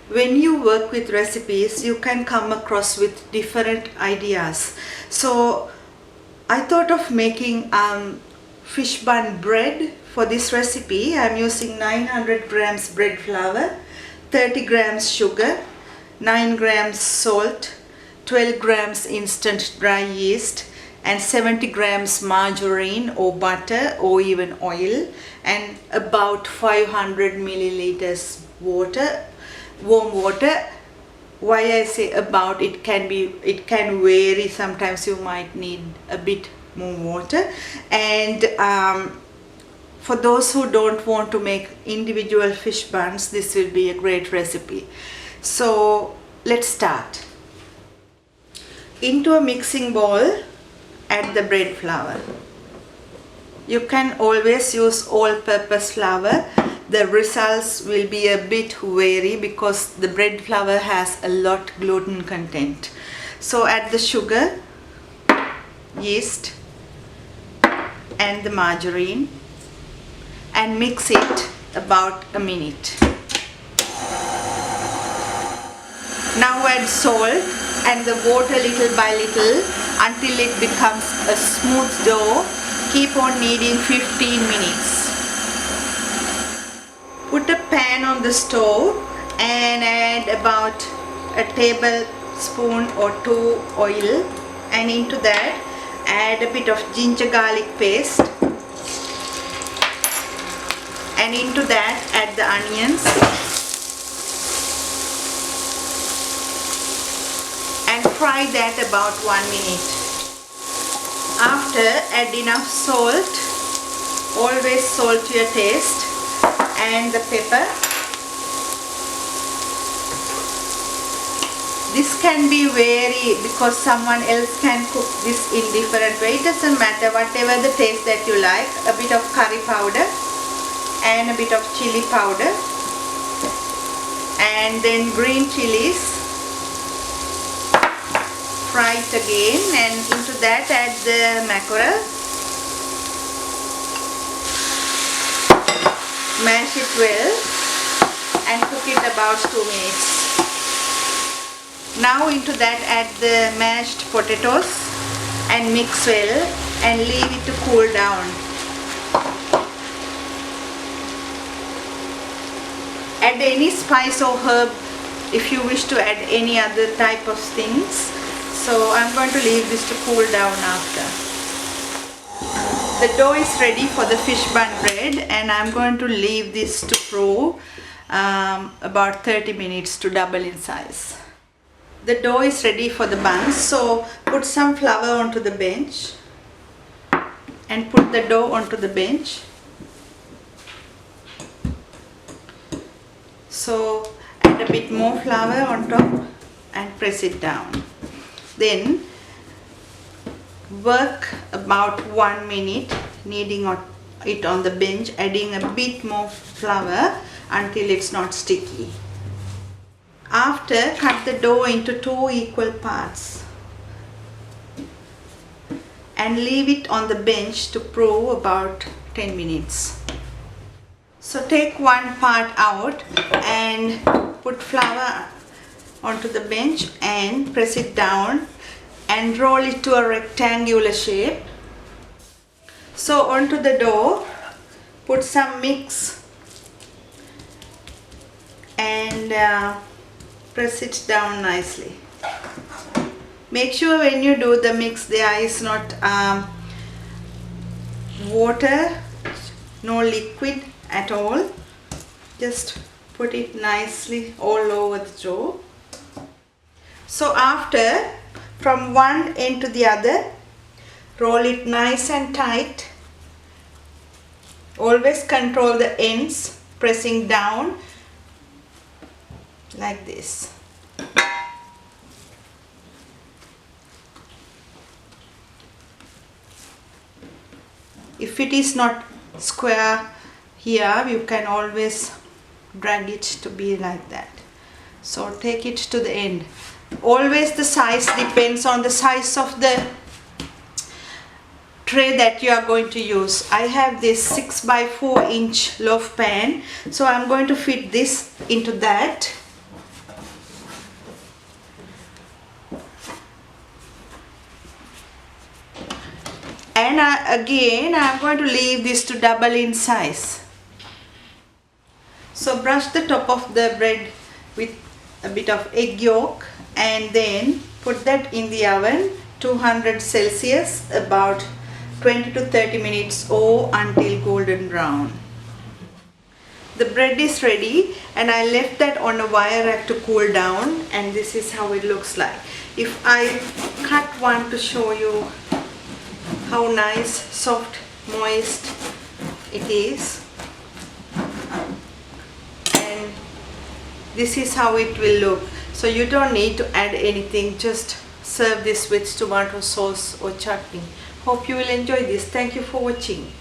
when you work with recipes, you can come across with different ideas. So I thought of making fish bun bread for this recipe. I'm using 900 grams bread flour, 30 grams sugar, 9 grams salt, 12 grams instant dry yeast, and 70 grams margarine or butter or even oil, and about 500 milliliters water, warm water. Why I say about, it can vary. Sometimes you might need a bit more water. And for those who don't want to make individual fish buns, this will be a great recipe. So let's start. Into a mixing bowl, add the bread flour. You can always use all-purpose flour. The results will be a bit vary because the bread flour has a lot gluten content. So add the sugar, yeast and the margarine and mix it about a minute. Now add salt and the water little by little until it becomes a smooth dough. Keep on kneading 15 minutes. Put a pan on the stove and add about a tablespoon or 2 oil, and into that add a bit of ginger garlic paste, and into that add the onions and fry that about 1 minute. After, add enough salt, always salt to your taste, and the pepper. This can be vary because someone else can cook this in different way. It doesn't matter, whatever the taste that you like. A bit of curry powder and a bit of chili powder, and then green chilies. Fry it again, and into that add the mackerel. Mash it well and cook it about 2 minutes. Now into that add the mashed potatoes and mix well and leave it to cool down. Add any spice or herb if you wish to add any other type of things. So I'm going to leave this to cool down after. The dough is ready for the fish bun bread, and I'm going to leave this to brew about 30 minutes to double in size. The dough is ready for the buns, so put some flour onto the bench and put the dough onto the bench. So add a bit more flour on top and press it down. Then work about 1 minute kneading it on the bench, adding a bit more flour until it's not sticky. After, cut the dough into 2 equal parts and leave it on the bench to brew about 10 minutes. So take one part out and put flour onto the bench and press it down and roll it to a rectangular shape. So onto the dough, put some mix and press it down nicely. Make sure when you do the mix there is not water, no liquid at all. Just put it nicely all over the dough. So after, from one end to the other, roll it nice and tight. Always control the ends, pressing down like this. If it is not square here, you can always drag it to be like that. So take it to the end. Always the size depends on the size of the tray that you are going to use. I have this 6 by 4 inch loaf pan, so I'm going to fit this into that again I'm going to leave this to double in size. So brush the top of the bread with a bit of egg yolk and then put that in the oven 200 Celsius about 20 to 30 minutes or until golden brown. The bread is ready and I left that on a wire rack to cool down, and this is how it looks like. If I cut one to show you how nice, soft, moist it is, and this is how it will look. So you don't need to add anything, just serve this with tomato sauce or chutney. Hope you will enjoy this. Thank you for watching.